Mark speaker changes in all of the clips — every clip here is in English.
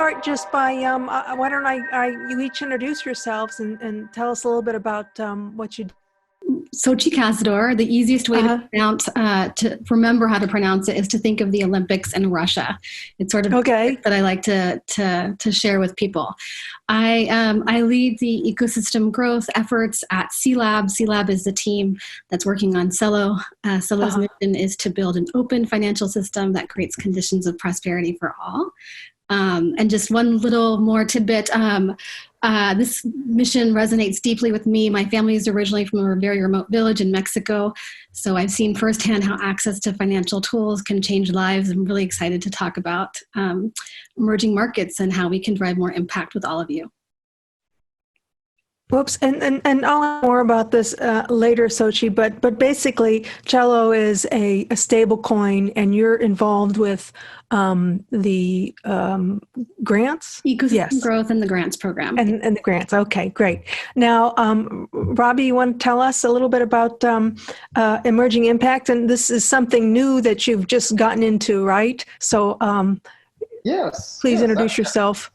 Speaker 1: start just by, why don't you each introduce yourselves and tell us a little bit about what you do.
Speaker 2: Xochitl Cazador. The easiest way to pronounce, to remember how to pronounce it, is to think of the Olympics in Russia. It's sort of that I like to share with people. I lead the ecosystem growth efforts at C-Lab. C-Lab is the team that's working on Celo. Celo's mission is to build an open financial system that creates conditions of prosperity for all. And just one little more tidbit. This mission resonates deeply with me. My family is originally from a very remote village in Mexico, so I've seen firsthand how access to financial tools can change lives. I'm really excited to talk about emerging markets and how we can drive more impact with all of you.
Speaker 1: Whoops, and I'll learn more about this later, Xochitl, but basically, Celo is a stable coin, and you're involved with the grants?
Speaker 2: Ecosystem growth and the grants program.
Speaker 1: And the grants, okay, great. Now, Robby, you want to tell us a little bit about emerging impact? And this is something new that you've just gotten into, right? So please introduce yourself.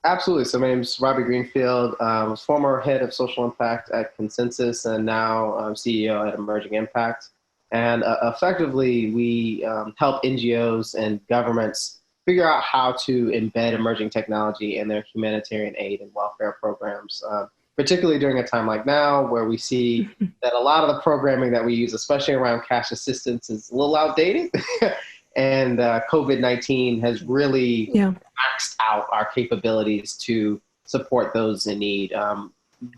Speaker 3: Absolutely. So my name is Robby Greenfield. I was former head of social impact at Consensus, and now I'm CEO at Emerging Impact. And effectively, we help NGOs and governments figure out how to embed emerging technology in their humanitarian aid and welfare programs, particularly during a time like now where we see that a lot of the programming that we use, especially around cash assistance, is a little outdated. And COVID-19 has really maxed out our capabilities to support those in need,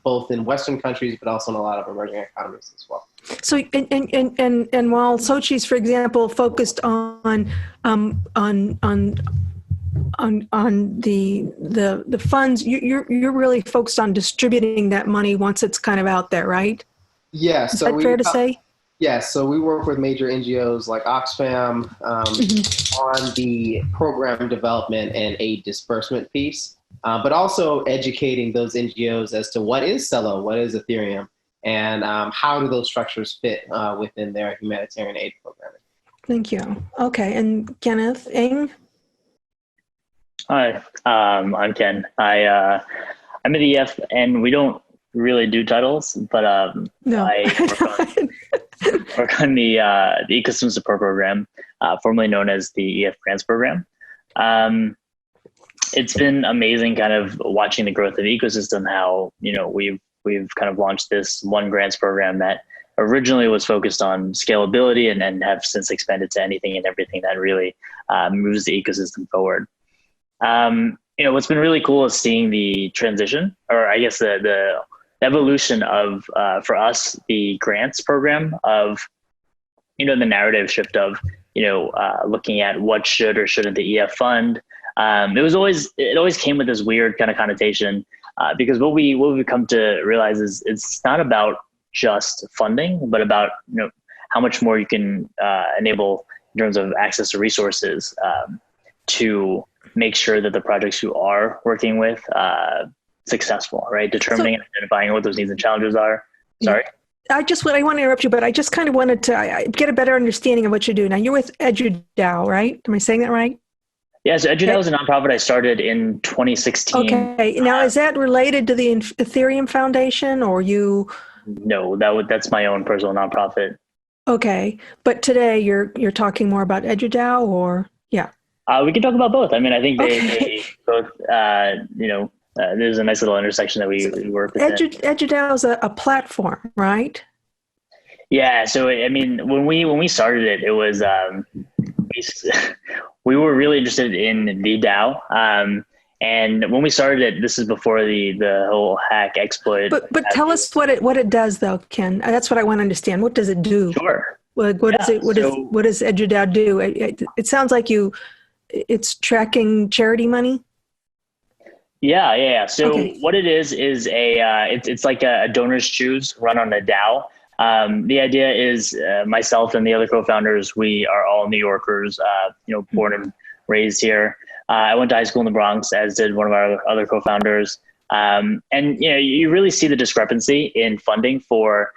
Speaker 3: both in Western countries, but also in a lot of emerging economies as well.
Speaker 1: So, and while Xochitl's, for example, focused on the funds, you're really focused on distributing that money once it's kind of out there, right?
Speaker 3: Yeah.
Speaker 1: Is that fair to say?
Speaker 3: Yes, so we work with major NGOs like Oxfam on the program development and aid disbursement piece, but also educating those NGOs as to what is Celo, what is Ethereum, and how do those structures fit within their humanitarian aid programming.
Speaker 1: Thank you. Okay, and Kenneth Ng?
Speaker 4: Hi, I'm Ken. I'm in the EF, and we don't really do titles, but
Speaker 1: no.
Speaker 4: I work on the Ecosystem Support Program, formerly known as the EF Grants Program. It's been amazing kind of watching the growth of the ecosystem, how, we've kind of launched this one grants program that originally was focused on scalability and have since expanded to anything and everything that really moves the ecosystem forward. What's been really cool is seeing the transition, or I guess the evolution of, for us, the grants program of, the narrative shift of, looking at what should or shouldn't the EF fund. It always came with this weird kind of connotation, because what we've come to realize is it's not about just funding, but about, how much more you can enable in terms of access to resources to make sure that the projects you are working with successful, right? Determining and identifying what those needs and challenges are. Sorry?
Speaker 1: I want to interrupt you, but I just kind of wanted to get a better understanding of what you do. Now, you're with EduDAO, right? Am I saying that right?
Speaker 4: Yeah, so EduDAO is a nonprofit I started in 2016.
Speaker 1: Okay. Now, is that related to the Ethereum Foundation, or you?
Speaker 4: No, that's my own personal nonprofit. Okay.
Speaker 1: But today you're talking more about EduDAO, or? Yeah.
Speaker 4: We can talk about both. I mean, I think they both, there's a nice little intersection that we work with.
Speaker 1: EduDAO is a platform, right?
Speaker 4: Yeah. So, I mean, when we started it was, we were really interested in the DAO. And when we started it, this is before the whole hack exploit.
Speaker 1: But tell us what it does, though, Ken. That's what I want to understand. What does it do?
Speaker 4: Sure.
Speaker 1: What does EduDAO do? It sounds like it's tracking charity money.
Speaker 4: Yeah. So what it is it's like a donors choose run on a DAO. The idea is myself and the other co-founders, we are all New Yorkers, born and raised here. I went to high school in the Bronx, as did one of our other co-founders. And you really see the discrepancy in funding for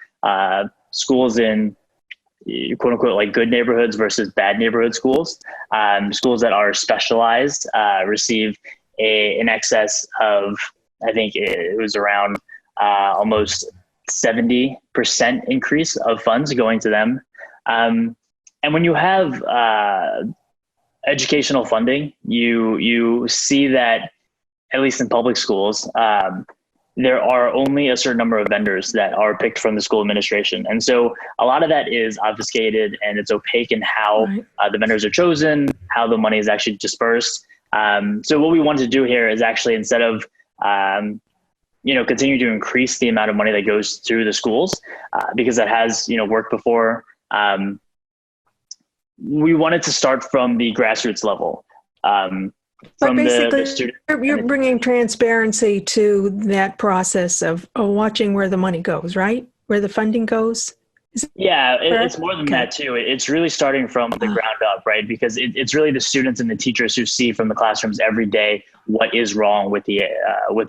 Speaker 4: schools in quote unquote like good neighborhoods versus bad neighborhood schools. Schools that are specialized receive in excess of, I think it was around almost 70% increase of funds going to them. And when you have educational funding, you see that, at least in public schools, there are only a certain number of vendors that are picked from the school administration. And so a lot of that is obfuscated and it's opaque in how the vendors are chosen, how the money is actually dispersed. So what we wanted to do here is actually, instead of continue to increase the amount of money that goes through the schools, because that has worked before, we wanted to start from the grassroots level.
Speaker 1: But basically, you're bringing transparency to that process of watching where the money goes, right? Where the funding goes?
Speaker 4: It's more than that too. It's really starting from the ground up, right? Because it's really the students and the teachers who see from the classrooms every day what is wrong with the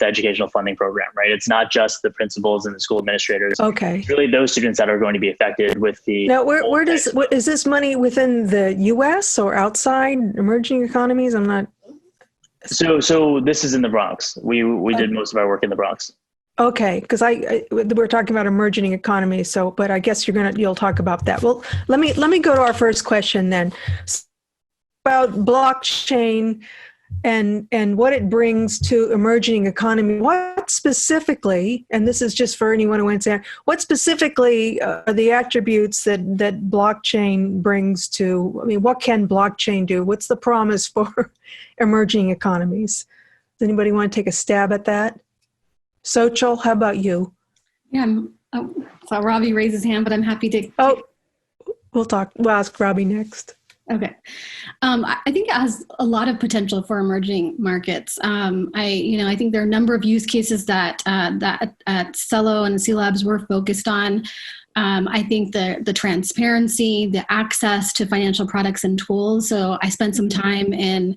Speaker 4: educational funding program, right? It's not just the principals and the school administrators.
Speaker 1: Okay.
Speaker 4: It's really those students that are going to be affected with the.
Speaker 1: Now, is this money within the U.S. or outside emerging economies? I'm not.
Speaker 4: So this is in the Bronx. We did most of our work in the Bronx.
Speaker 1: Okay, because we're talking about emerging economies. So, but I guess you'll talk about that. Well, let me go to our first question then, about blockchain and what it brings to emerging economy. What specifically, and this is just for anyone who wants to answer, what specifically are the attributes that blockchain brings to? I mean, what can blockchain do? What's the promise for emerging economies? Does anybody want to take a stab at that? Xochitl, how about you?
Speaker 2: Yeah, so Robby raised his hand, but I'm happy to.
Speaker 1: We'll ask Robby next.
Speaker 2: Okay. I think it has a lot of potential for emerging markets. I think there are a number of use cases that at Cello and C Labs we're focused on. I think the transparency, the access to financial products and tools. So I spent some time in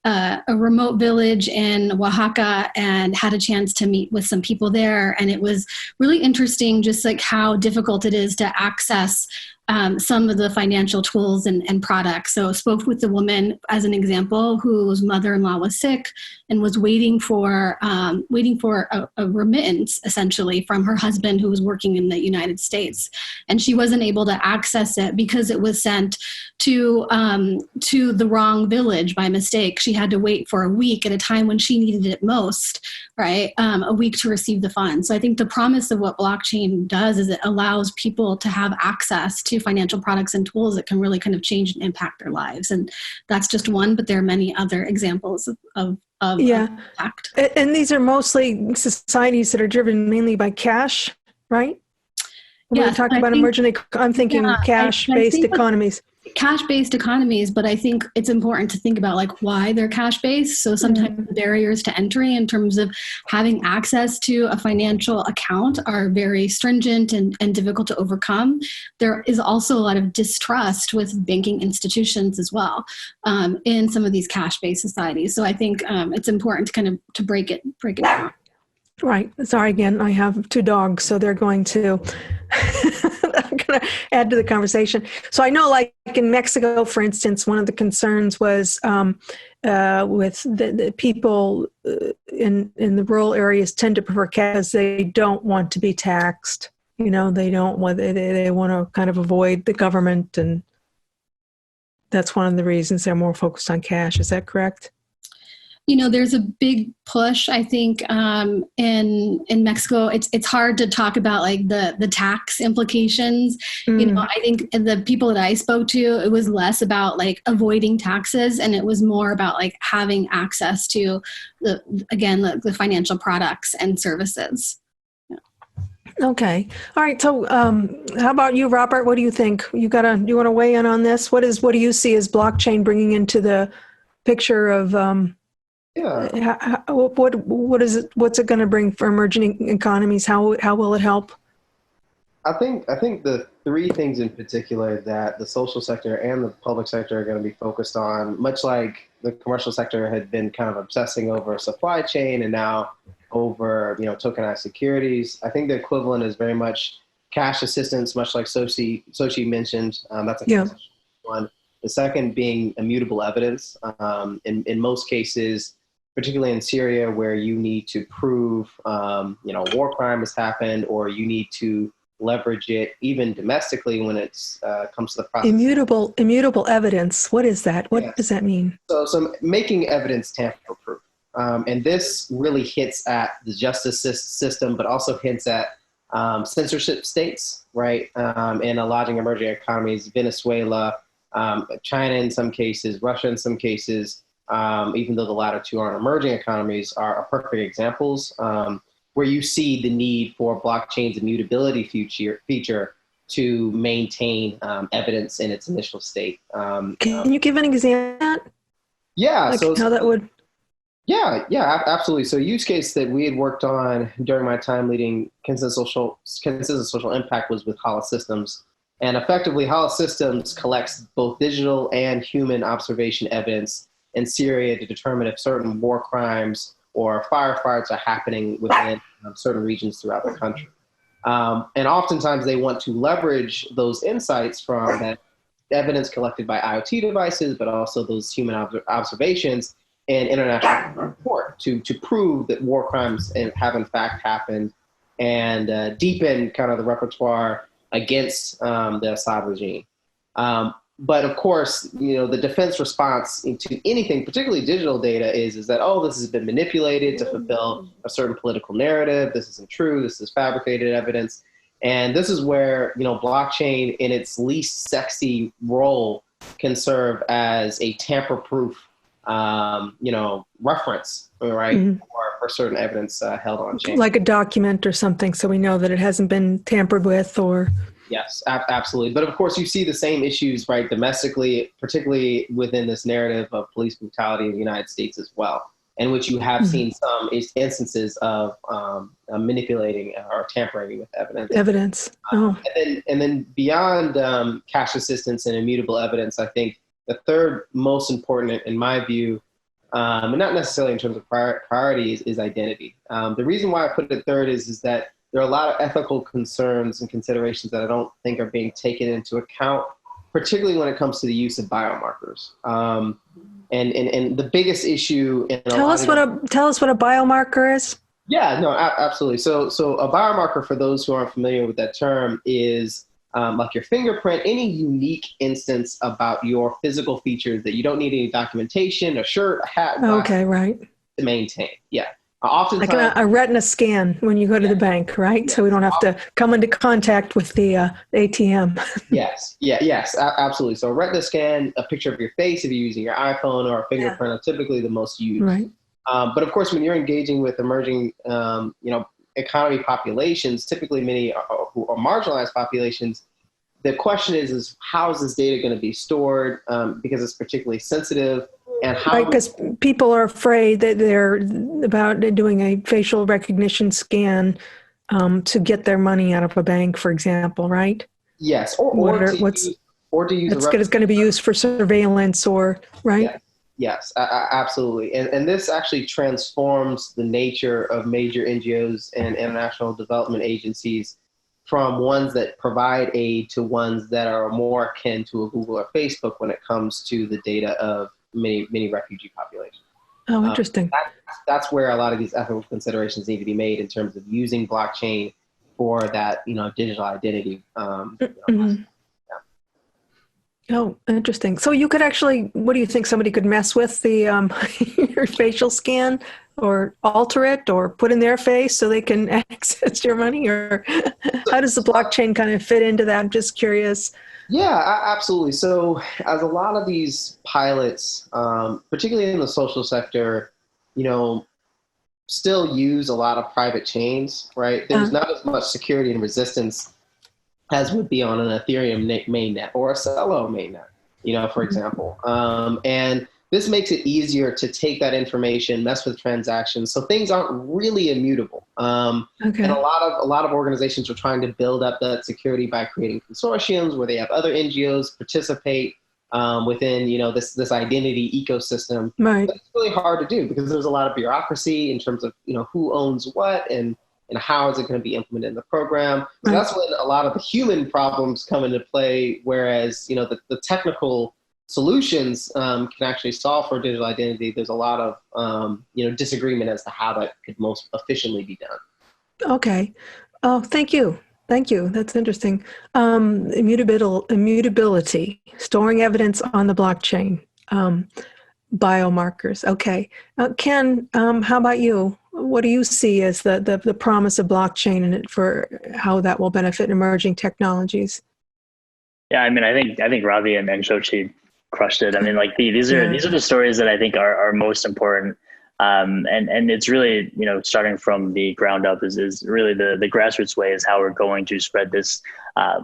Speaker 2: a remote village in Oaxaca and had a chance to meet with some people there. And it was really interesting just like how difficult it is to access some of the financial tools and products. So I spoke with the woman as an example whose mother-in-law was sick and was waiting for a remittance essentially from her husband who was working in the United States. And she wasn't able to access it because it was sent to the wrong village by mistake. She had to wait for a week at a time when she needed it most, right? A week to receive the funds. So I think the promise of what blockchain does is it allows people to have access to financial products and tools that can really kind of change and impact their lives. And that's just one, but there are many other examples of impact.
Speaker 1: And these are mostly societies that are driven mainly by cash, right? When we're talking about emerging, I'm thinking cash-based economies.
Speaker 2: Cash-based economies, but I think it's important to think about like why they're cash-based. So sometimes the barriers to entry in terms of having access to a financial account are very stringent and difficult to overcome. There is also a lot of distrust with banking institutions as well in some of these cash-based societies. So I think it's important to kind of to break it down.
Speaker 1: Right. Sorry again. I have 2 dogs, so they're going to add to the conversation. So I know, like in Mexico, for instance, one of the concerns was with the people in the rural areas tend to prefer cash because they don't want to be taxed. They don't want they want to kind of avoid the government, and that's one of the reasons they're more focused on cash. Is that correct?
Speaker 2: There's a big push, I think, in Mexico. It's hard to talk about like the tax implications. I think the people that I spoke to, it was less about like avoiding taxes, and it was more about like having access to the financial products and services. Yeah.
Speaker 1: Okay. All right. So, how about you, Robert? What do you think? You want to weigh in on this? What do you see as blockchain bringing into the picture of? What is it? What's it going to bring for emerging economies? How will it help?
Speaker 3: I think the 3 things in particular that the social sector and the public sector are going to be focused on, much like the commercial sector had been kind of obsessing over supply chain and now over tokenized securities. I think the equivalent is very much cash assistance, much like Xochitl mentioned. That's a one. The second being immutable evidence. In most cases, particularly in Syria, where you need to prove, war crime has happened, or you need to leverage it even domestically when it's comes to the process.
Speaker 1: Immutable evidence. What is that? What does that mean?
Speaker 3: So making evidence tamper-proof. And this really hits at the justice system, but also hints at censorship states, right? In a lot of emerging economies, Venezuela, China in some cases, Russia in some cases, even though the latter two aren't emerging economies, are perfect examples where you see the need for blockchain's immutability feature to maintain evidence in its initial state.
Speaker 1: Can you give an example of that?
Speaker 3: Yeah.
Speaker 1: Like how that would...
Speaker 3: Yeah, absolutely. So a use case that we had worked on during my time leading Consensus Social Impact was with Hollis Systems. And effectively, Hollis Systems collects both digital and human observation evidence in Syria to determine if certain war crimes or firefights are happening within certain regions throughout the country. And oftentimes they want to leverage those insights from that evidence collected by IoT devices, but also those human observations in international court to prove that war crimes have in fact happened and deepen kind of the repertoire against the Assad regime. But of course, the defense response to anything, particularly digital data, is that, oh, this has been manipulated to fulfill a certain political narrative. This isn't true. This is fabricated evidence. And this is where, blockchain in its least sexy role can serve as a tamper-proof reference, right, mm-hmm. for certain evidence held on chain.
Speaker 1: Like a document or something, so we know that it hasn't been tampered with or...
Speaker 3: Yes, absolutely. But of course, you see the same issues, right, domestically, particularly within this narrative of police brutality in the United States as well, in which you have mm-hmm. seen some instances of manipulating or tampering with evidence.
Speaker 1: Oh.
Speaker 3: And then beyond cash assistance and immutable evidence, I think the third most important, in my view, and not necessarily in terms of priorities, is identity. The reason why I put it third is that there are a lot of ethical concerns and considerations that I don't think are being taken into account, particularly when it comes to the use of biomarkers. And the biggest issue in
Speaker 1: tell us what a biomarker is.
Speaker 3: Yeah, no, absolutely. So a biomarker, for those who aren't familiar with that term, is like your fingerprint, any unique instance about your physical features that you don't need any documentation, a shirt, a hat,
Speaker 1: okay, right,
Speaker 3: to maintain. Yeah. Oftentimes,
Speaker 1: like a retina scan when you go to the bank, right? So we don't have to come into contact with the ATM.
Speaker 3: Yes, absolutely. So a retina scan, a picture of your face if you're using your iPhone, or a fingerprint are typically the most used.
Speaker 1: Right.
Speaker 3: But of course, when you're engaging with emerging, economy populations, typically many who are marginalized populations, the question is how is this data going to be stored? Because it's particularly sensitive. And how?
Speaker 1: Right, because people are afraid that they're about doing a facial recognition scan to get their money out of a bank, for example, right?
Speaker 3: Yes, or to use
Speaker 1: it's going to be used for surveillance, or right?
Speaker 3: Yes, absolutely. And this actually transforms the nature of major NGOs and international development agencies from ones that provide aid to ones that are more akin to a Google or Facebook when it comes to the data of many refugee populations.
Speaker 1: Oh, interesting.
Speaker 3: That's where a lot of these ethical considerations need to be made in terms of using blockchain for that, digital identity.
Speaker 1: Mm-hmm. Oh, interesting. So you could actually, what do you think? Somebody could mess with the your facial scan, or alter it, or put in their face so they can access your money? Or how does the blockchain kind of fit into that? I'm just curious.
Speaker 3: Yeah, absolutely. So as a lot of these pilots, particularly in the social sector, still use a lot of private chains, right? There's not as much security and resistance as would be on an Ethereum mainnet or a Celo mainnet, for example. And this makes it easier to take that information, mess with transactions, so things aren't really immutable. Okay. And a lot of organizations are trying to build up that security by creating consortiums where they have other NGOs participate within this identity ecosystem.
Speaker 1: Right.
Speaker 3: But it's really hard to do because there's a lot of bureaucracy in terms of who owns what and how is it going to be implemented in the program. So that's when a lot of the human problems come into play, whereas the technical solutions can actually solve for digital identity, there's a lot of disagreement as to how that could most efficiently be done.
Speaker 1: Okay. Oh, thank you. Thank you. That's interesting. Immutability, storing evidence on the blockchain, biomarkers. Okay. Ken, how about you? What do you see as the promise of blockchain and for how that will benefit emerging technologies?
Speaker 4: Yeah, I mean, I think Robby and Xochitl crushed it. I mean, like these are the stories that I think are most important. And it's really, starting from the ground up is really the grassroots way is how we're going to spread this, or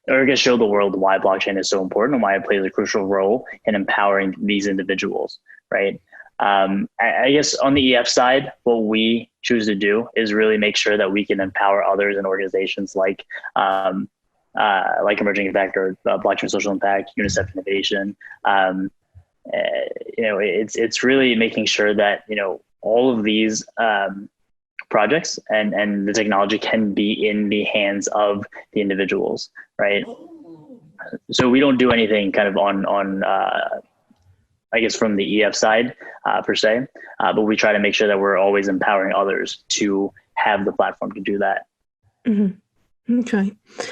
Speaker 4: I guess show the world why blockchain is so important and why it plays a crucial role in empowering these individuals, right? I guess on the EF side, what we choose to do is really make sure that we can empower others and organizations like Emerging Impact or Blockchain Social Impact, UNICEF Innovation. It's really making sure that, all of these projects and the technology can be in the hands of the individuals, right? So we don't do anything kind of on I guess from the EF side per se, but we try to make sure that we're always empowering others to have the platform to do that.
Speaker 1: Mm-hmm. Okay.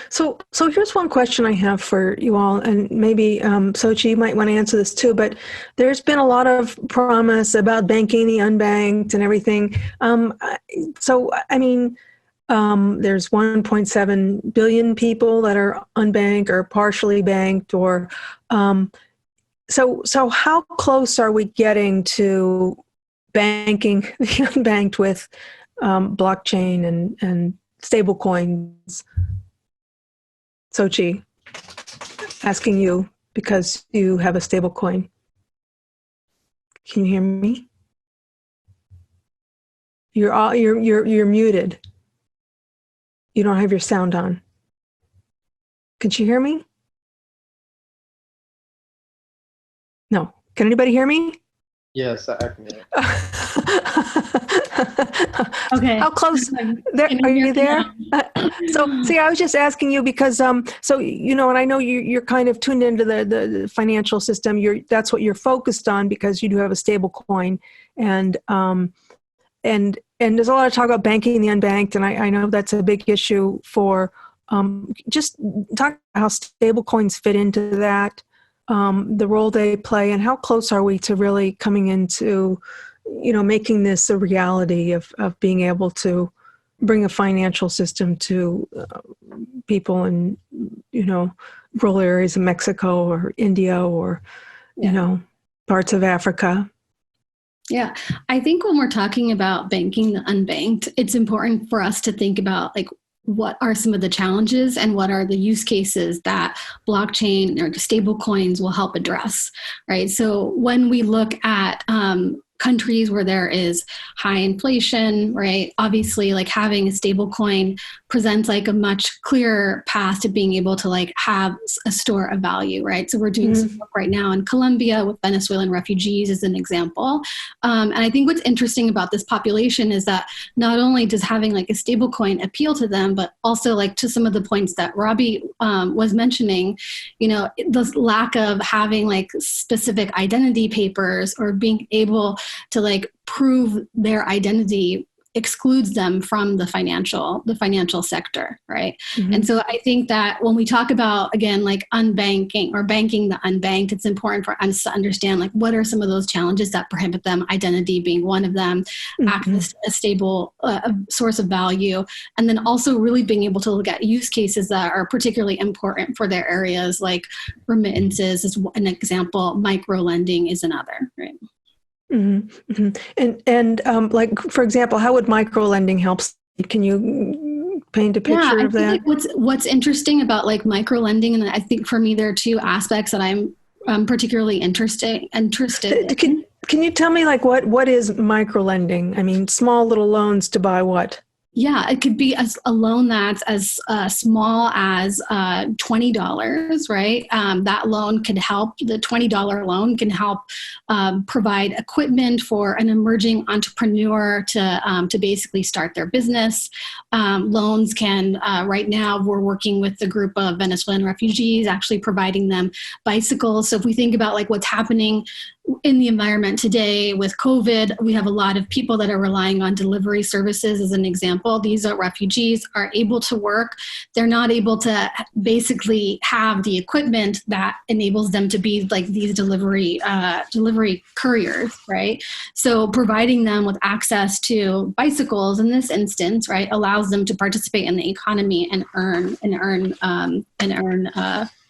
Speaker 1: So here's one question I have for you all, and maybe Xochitl, you might want to answer this too, but there's been a lot of promise about banking the unbanked and everything. So, I mean, there's 1.7 billion people that are unbanked or partially banked, or so how close are we getting to banking the unbanked with blockchain and stable coins? Xochitl, asking you because you have a stable coin. Can you hear me? You're muted. You don't have your sound on. Can you hear me? No. Can anybody hear me?
Speaker 3: Yes, I can hear.
Speaker 2: Okay.
Speaker 1: How close? Are you there? So, see, I was just asking you because, and I know you're kind of tuned into the financial system. That's what you're focused on because you do have a stable coin, and there's a lot of talk about banking the unbanked, and I know that's a big issue for. Just talk about how stable coins fit into that. The role they play, and how close are we to really coming into, making this a reality of being able to bring a financial system to people in, rural areas of Mexico or India or, parts of Africa.
Speaker 2: Yeah, I think when we're talking about banking the unbanked, it's important for us to think about what are some of the challenges and what are the use cases that blockchain or stable coins will help address, right? So when we look at countries where there is high inflation, right? Obviously, having a stable coin presents a much clearer path to being able to have a store of value, right? So we're doing some work right now in Colombia with Venezuelan refugees as an example. And I think what's interesting about this population is that not only does having a stable coin appeal to them, but also to some of the points that Robby was mentioning, the lack of having specific identity papers or being able to prove their identity excludes them from the financial sector, right? Mm-hmm. And so I think that when we talk about, again, unbanking or banking the unbanked, it's important for us to understand what are some of those challenges that prohibit them, identity being one of them, access to a stable source of value, and then also really being able to look at use cases that are particularly important for their areas, like remittances is an example, micro lending is another, right?
Speaker 1: Mm-hmm. Mm-hmm. And for example, how would micro lending help? Can you paint a picture of that?
Speaker 2: What's interesting about micro lending, and I think for me there are two aspects that I'm particularly interested in.
Speaker 1: Can you tell me what is micro lending? I mean, small little loans to buy what?
Speaker 2: Yeah, it could be a loan that's as small as $20, right? That loan could help, the $20 loan can help provide equipment for an emerging entrepreneur to basically start their business. Loans can, right now, we're working with a group of Venezuelan refugees, actually providing them bicycles. So if we think about like what's happening in the environment today with COVID, we have a lot of people that are relying on delivery services as an example. These are refugees are able to work. They're not able to basically have the equipment that enables them to be like these delivery couriers, right? So providing them with access to bicycles in this instance, right, allows them to participate in the economy and earn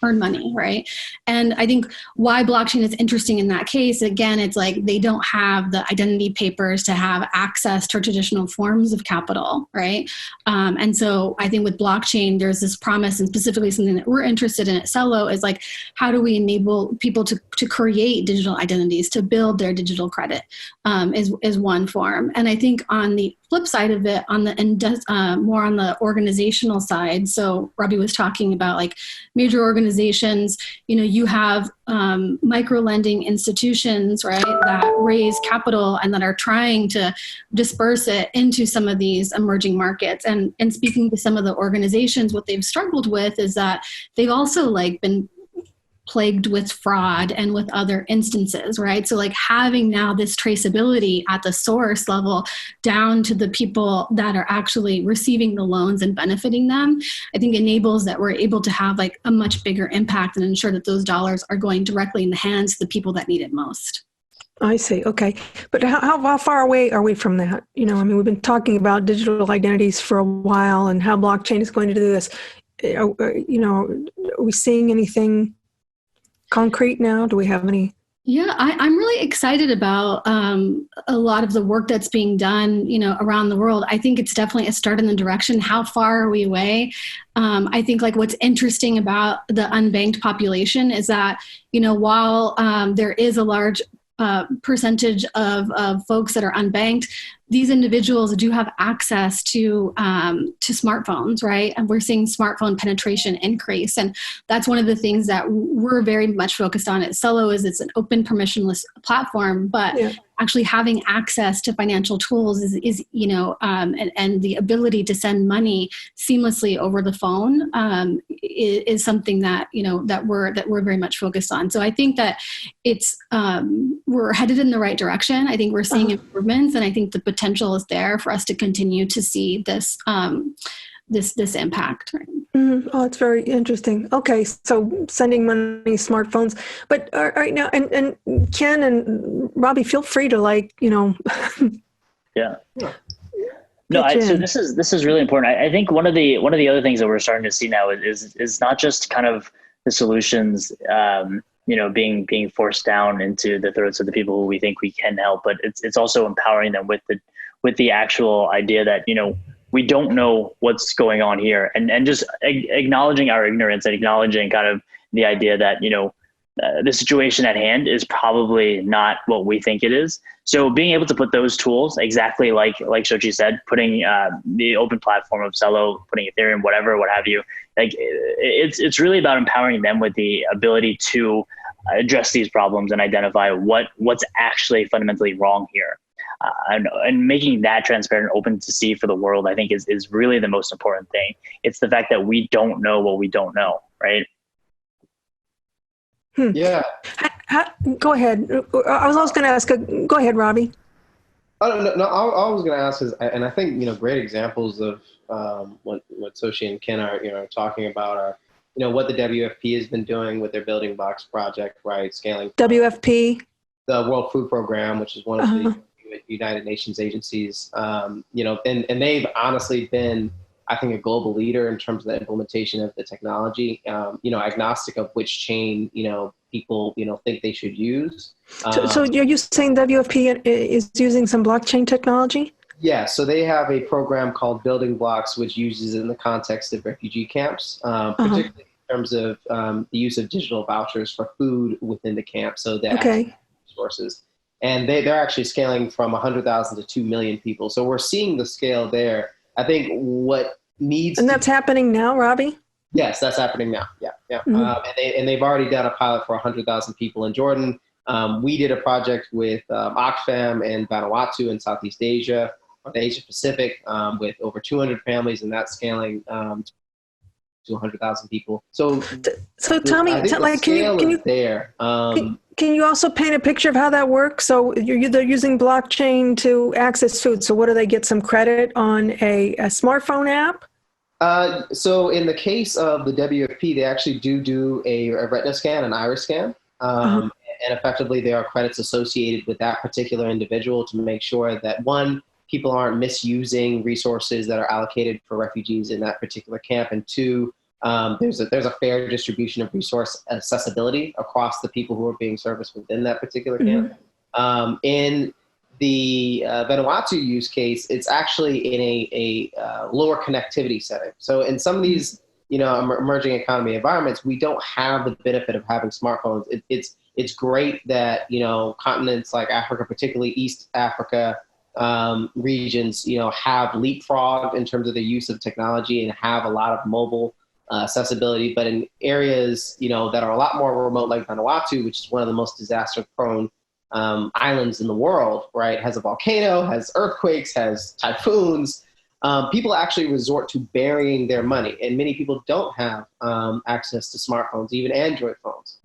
Speaker 2: money, right? And I think why blockchain is interesting in that case, again, it's like they don't have the identity papers to have access to traditional forms of capital, right? And so I think with blockchain, there's this promise, and specifically something that we're interested in at Cello is like, how do we enable people to create digital identities, to build their digital credit is one form. And I think on the flip side of it, on the more on the organizational side, so Robby was talking about like major organizations, you have micro lending institutions, right, that raise capital and that are trying to disperse it into some of these emerging markets. And speaking to some of the organizations, what they've struggled with is that they've also like been plagued with fraud and with other instances, right? So like having now this traceability at the source level down to the people that are actually receiving the loans and benefiting them, I think enables that we're able to have like a much bigger impact and ensure that those dollars are going directly in the hands of the people that need it most.
Speaker 1: I see. Okay. But how far away are we from that? We've been talking about digital identities for a while and how blockchain is going to do this. Are we seeing anything concrete now? Do we have any?
Speaker 2: Yeah, I'm really excited about a lot of the work that's being done, around the world. I think it's definitely a start in the direction. How far are we away? I think like what's interesting about the unbanked population is that, while there is a large percentage of folks that are unbanked, these individuals do have access to smartphones, right? And we're seeing smartphone penetration increase. And that's one of the things that we're very much focused on at Cello is it's an open permissionless platform, but actually having access to financial tools is and the ability to send money seamlessly over the phone is something that, that we're very much focused on. So I think that it's, we're headed in the right direction. I think we're seeing improvements, and I think the potential is there for us to continue to see this this impact. Right?
Speaker 1: Mm-hmm. Oh, it's very interesting. Okay, so sending money, smartphones, but all right now, and Ken and Robby, feel free to
Speaker 4: Yeah. No, so this is really important. I think one of the other things that we're starting to see now is not just kind of the solutions, being forced down into the throats of the people who we think we can help, but it's also empowering them with the actual idea that, we don't know what's going on here, and just acknowledging our ignorance and acknowledging kind of the idea that, the situation at hand is probably not what we think it is. So being able to put those tools, exactly like Xochitl said, putting the open platform of Cello, putting Ethereum, whatever, what have you, like it's really about empowering them with the ability to address these problems and identify what's actually fundamentally wrong here. And making that transparent and open to see for the world, I think is really the most important thing. It's the fact that we don't know what we don't know, right?
Speaker 3: Yeah.
Speaker 1: Go ahead. I was going to ask. Go ahead, Robby.
Speaker 3: Oh, no, I was going to ask is, and I think, great examples of what Xochitl and Ken are talking about are, what the WFP has been doing with their Building Blocks project, right? Scaling.
Speaker 1: WFP?
Speaker 3: The World Food Program, which is one of the United Nations agencies, and they've honestly been, I think, a global leader in terms of the implementation of the technology, agnostic of which chain, people, think they should use.
Speaker 1: So are you saying WFP is using some blockchain technology?
Speaker 3: Yeah, so they have a program called Building Blocks, which uses it in the context of refugee camps, particularly in terms of the use of digital vouchers for food within the camp. So that resources. And they're actually scaling from 100,000 to 2 million people. So we're seeing the scale there. I think what needs
Speaker 1: and that's happening now, Robby?
Speaker 3: Yes, that's happening now. Yeah.
Speaker 1: Mm-hmm.
Speaker 3: And they've already done a pilot for 100,000 people in Jordan. We did a project with Oxfam in Vanuatu in Southeast Asia, or the Asia Pacific, with over 200 families, and that's scaling to 100,000 people. So
Speaker 1: tell me, can you also paint a picture of how that works? So they're using blockchain to access food. So what do they get, some credit on a smartphone app?
Speaker 3: So in the case of the WFP, they actually do a retina scan, an iris scan. And effectively there are credits associated with that particular individual to make sure that, one, people aren't misusing resources that are allocated for refugees in that particular camp, and two, there's a fair distribution of resource accessibility across the people who are being serviced within that particular camp. In the Vanuatu use case, it's actually in a lower connectivity setting. So in some of these, emerging economy environments, we don't have the benefit of having smartphones. It's great that, continents like Africa, particularly East Africa regions, have leapfrogged in terms of the use of technology and have a lot of mobile accessibility. But in areas, that are a lot more remote, like Vanuatu, which is one of the most disaster-prone islands in the world, right? Has a volcano, has earthquakes, has typhoons. People actually resort to burying their money, and many people don't have access to smartphones, even Android phones.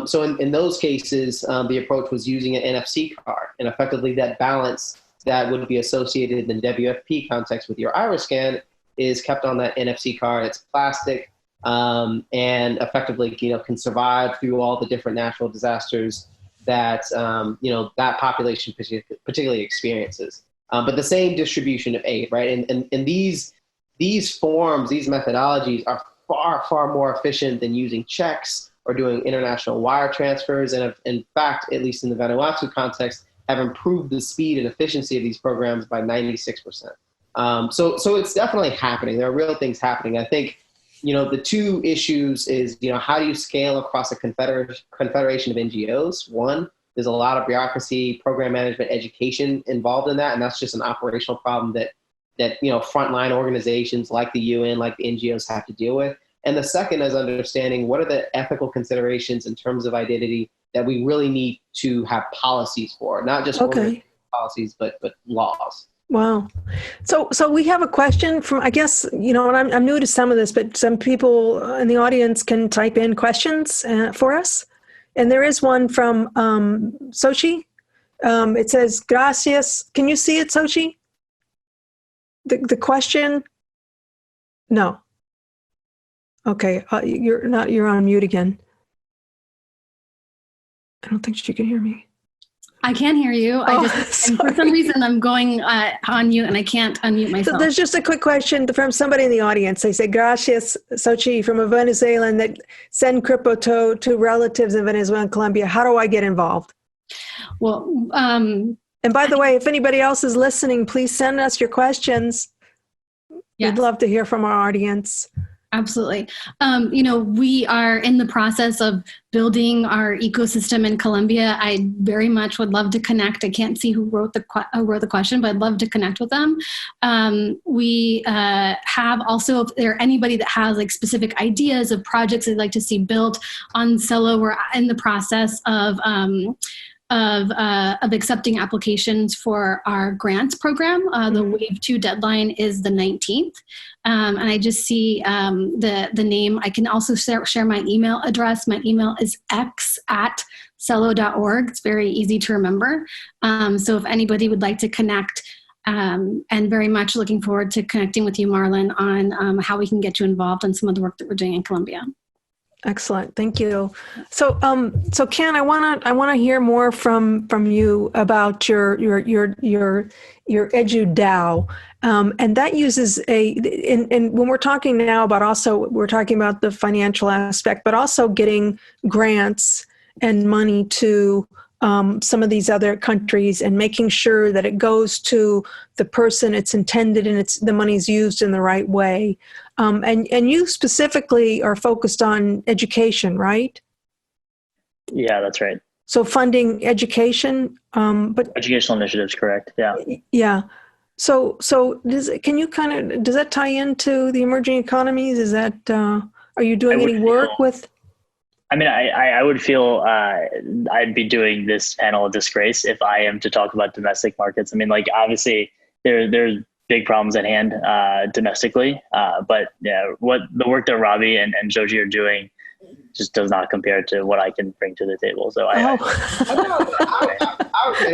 Speaker 3: So in those cases, the approach was using an NFC card, and effectively that balance that would be associated in the WFP context with your iris scan is kept on that NFC card. It's plastic, and effectively, can survive through all the different natural disasters that, that population particularly experiences. But the same distribution of aid, right? And these forms, these methodologies are far, far more efficient than using checks or doing international wire transfers. And have, in fact, at least in the Vanuatu context, have improved the speed and efficiency of these programs by 96%. So it's definitely happening. There are real things happening. I think, the two issues is, how do you scale across a confederation of NGOs? One, there's a lot of bureaucracy, program management, education involved in that. And that's just an operational problem that frontline organizations like the UN, like the NGOs have to deal with. And the second is understanding what are the ethical considerations in terms of identity that we really need to have policies for, not just policies, but laws.
Speaker 1: Wow. So we have a question from, I guess, and I'm new to some of this, but some people in the audience can type in questions for us. And there is one from Xochitl. It says, gracias. Can you see it, Xochitl? The question? No. Okay. You're on mute again. I don't think she can hear me.
Speaker 2: I can hear you. And for some reason I'm going on mute and I can't unmute myself.
Speaker 1: So there's just a quick question from somebody in the audience. They say, gracias, Xochitl, from a Venezuelan that send crypto to relatives in Venezuela and Colombia. How do I get involved?
Speaker 2: Well,
Speaker 1: and by the way, if anybody else is listening, please send us your questions. Yes. We'd love to hear from our audience.
Speaker 2: Absolutely. We are in the process of building our ecosystem in Colombia. I very much would love to connect. I can't see who wrote the question, but I'd love to connect with them. We have also, if there anybody that has like specific ideas of projects they'd like to see built on Celo, we're in the process of accepting applications for our grants program. The Wave 2 deadline is the 19th. And I just see the name. I can also share my email address. My email is x@celo.org. It's very easy to remember. So if anybody would like to connect, and very much looking forward to connecting with you, Marlon, on how we can get you involved in some of the work that we're doing in Colombia.
Speaker 1: Excellent. Thank you. So Ken, I want to hear more from you about your EduDAO, and that uses and when we're talking now about we're talking about the financial aspect, but also getting grants and money to some of these other countries and making sure that it goes to the person it's intended and the money's used in the right way. And you specifically are focused on education, right?
Speaker 4: Yeah, that's right.
Speaker 1: So funding education, but
Speaker 4: educational initiatives, correct? Yeah.
Speaker 1: Yeah. Can you does that tie into the emerging economies? Is that, are you doing any work with?
Speaker 4: I mean, I would feel I'd be doing this panel a disgrace if I am to talk about domestic markets. I mean, like, obviously there's big problems at hand domestically, but yeah, what the work that Robby and Xochitl are doing just does not compare to what I can bring to the table. So I
Speaker 3: would say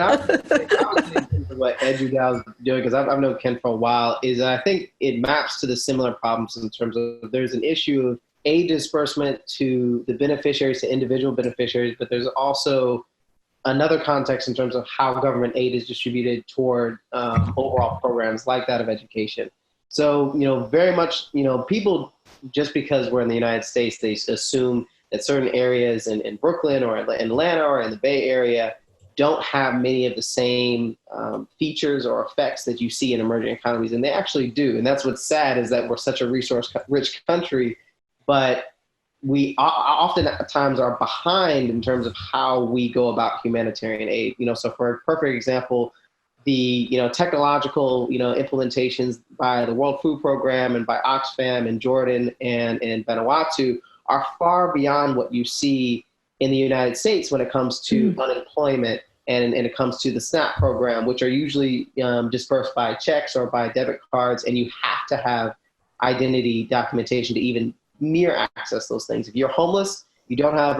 Speaker 3: what EduDAO is doing, because I've known Ken for a while, is I think it maps to the similar problems in terms of there's an issue of aid disbursement to the beneficiaries, to individual beneficiaries, but there's also another context in terms of how government aid is distributed toward overall programs like that of education. So, very much, people, just because we're in the United States, they assume that certain areas in Brooklyn or Atlanta or in the Bay Area don't have many of the same features or effects that you see in emerging economies. And they actually do. And that's what's sad, is that we're such a resource-rich country, but we oftentimes are behind in terms of how we go about humanitarian aid. So for a perfect example, the technological implementations by the World Food Program and by Oxfam in Jordan and in Vanuatu are far beyond what you see in the United States when it comes to unemployment and it comes to the SNAP program, which are usually dispersed by checks or by debit cards, and you have to have identity documentation to even near access those things. If you're homeless, you don't have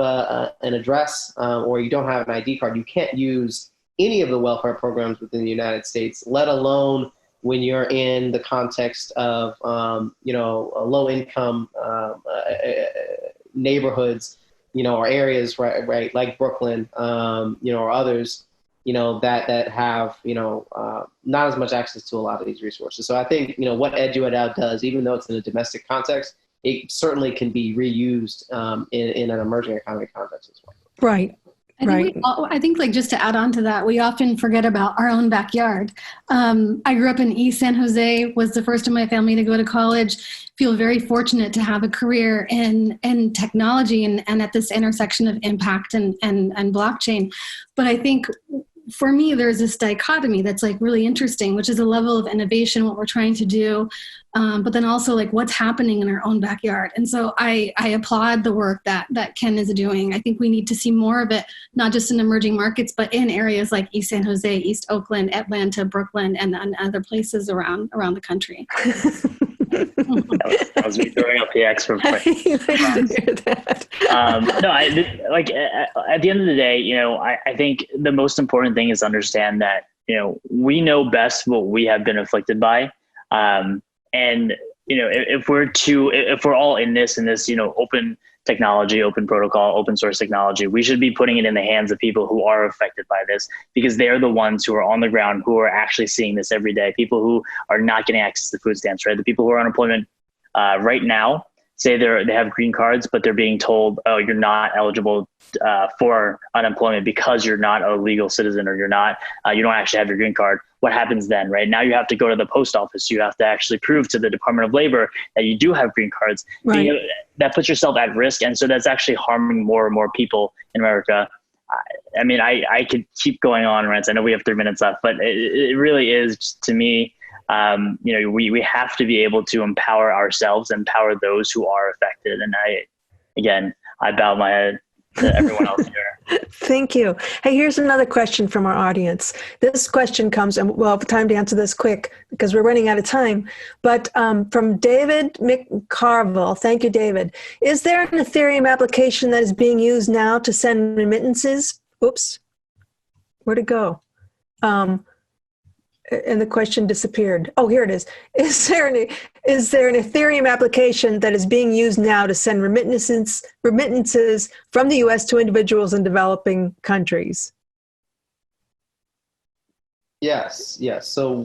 Speaker 3: an address or you don't have an ID card, you can't use any of the welfare programs within the United States, let alone when you're in the context of, low income neighborhoods, or areas, right, like Brooklyn, or others, that have, not as much access to a lot of these resources. So I think, what EduDAO does, even though it's in a domestic context, it certainly can be reused in an emerging economy context as well.
Speaker 1: Right.
Speaker 2: I think like just to add on to that, we often forget about our own backyard. I grew up in East San Jose, was the first in my family to go to college, feel very fortunate to have a career in technology and at this intersection of impact and blockchain. But I think for me, there's this dichotomy that's like really interesting, which is a level of innovation, what we're trying to do, but then also like what's happening in our own backyard. And so I applaud the work that Ken is doing. I think we need to see more of it, not just in emerging markets, but in areas like East San Jose, East Oakland, Atlanta, Brooklyn, and other places around the country.
Speaker 4: That was me throwing up the X for
Speaker 1: No,
Speaker 4: at the end of the day, I think the most important thing is to understand that, we know best what we have been afflicted by. And, if we're all in this, open technology, open protocol, open source technology, we should be putting it in the hands of people who are affected by this, because they're the ones who are on the ground, who are actually seeing this every day. People who are not getting access to food stamps, right? The people who are on unemployment right now, say they have green cards, but they're being told, oh, you're not eligible for unemployment because you're not a legal citizen, or you don't actually have your green card. What happens then, right? Now you have to go to the post office. You have to actually prove to the Department of Labor that you do have green cards.
Speaker 1: Right.
Speaker 4: That puts yourself at risk. And so that's actually harming more and more people in America. I mean, I could keep going on, Rance. I know we have 3 minutes left, but it really is, to me, we have to be able to empower ourselves, empower those who are affected. And I bow my head to everyone else here.
Speaker 1: Thank you. Hey, here's another question from our audience. This question comes, and we'll have time to answer this quick because we're running out of time, but from David McCarville. Thank you, David. Is there an Ethereum application that is being used now to send remittances? Oops, where'd it go? And the question disappeared. Oh, here it is. Is there an Ethereum application that is being used now to send remittances from the U.S. to individuals in developing countries?
Speaker 3: Yes. So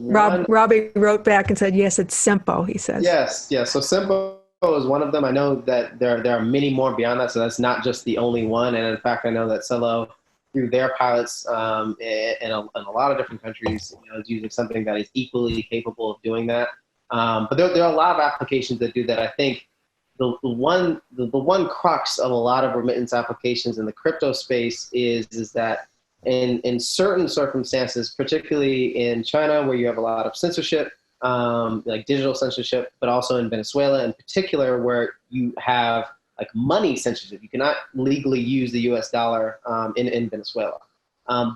Speaker 1: Robby wrote back and said, yes, it's Simpo, he says.
Speaker 3: Yes. So Simpo is one of them. I know that there are many more beyond that, so that's not just the only one. And in fact, I know that Celo, through their pilots in a lot of different countries, is using something that is equally capable of doing that. But there are a lot of applications that do that. I think the one crux of a lot of remittance applications in the crypto space is that in certain circumstances, particularly in China, where you have a lot of censorship, like digital censorship, but also in Venezuela in particular, where you have like money censorship. You cannot legally use the US dollar in Venezuela.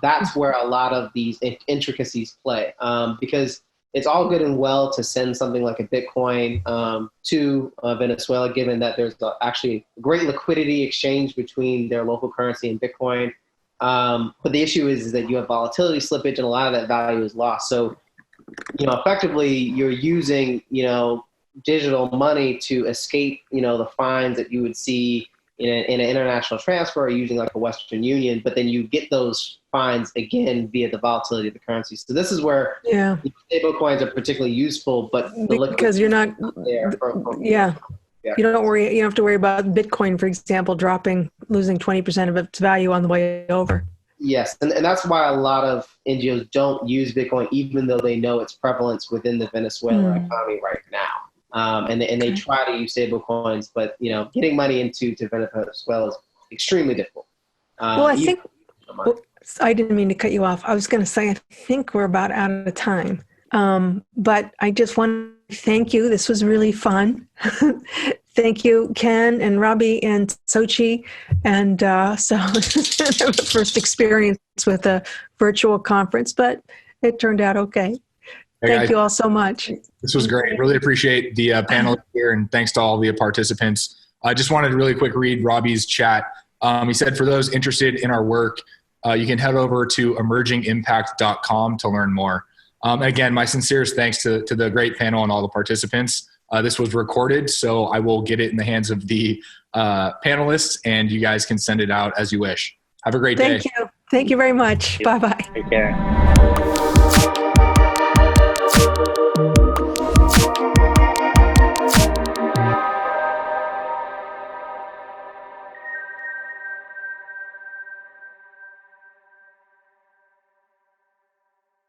Speaker 3: That's where a lot of these intricacies play, because it's all good and well to send something like a Bitcoin to Venezuela, given that there's actually great liquidity exchange between their local currency and Bitcoin. But the issue is that you have volatility slippage, and a lot of that value is lost. So, effectively, you're using, digital money to escape, the fines that you would see in an international transfer, or using like a Western Union, but then you get those fines again via the volatility of the currency. So this is where stable coins are particularly useful, but
Speaker 1: because you're not there. You don't have to worry about Bitcoin, for example, losing 20% of its value on the way over.
Speaker 3: Yes, and that's why a lot of NGOs don't use Bitcoin, even though they know its prevalence within the Venezuelan economy right now. And they try to use stable coins, but getting money into Venezuela is extremely difficult.
Speaker 1: Well, I think I didn't mean to cut you off. I was going to say I think we're about out of time, but I just want to thank you. This was really fun. Thank you, Ken and Robby and Xochitl. And so first experience with a virtual conference, but it turned out okay. Thank you all so much.
Speaker 5: This was great. Really appreciate the panel here, and thanks to all the participants. I just wanted to really quick read Robby's chat. He said, for those interested in our work, you can head over to emergingimpact.com to learn more. Again, my sincerest thanks to the great panel and all the participants. This was recorded, so I will get it in the hands of the panelists, and you guys can send it out as you wish. Have a great day.
Speaker 1: Thank you. Thank you very much. Bye-bye.
Speaker 4: Take care.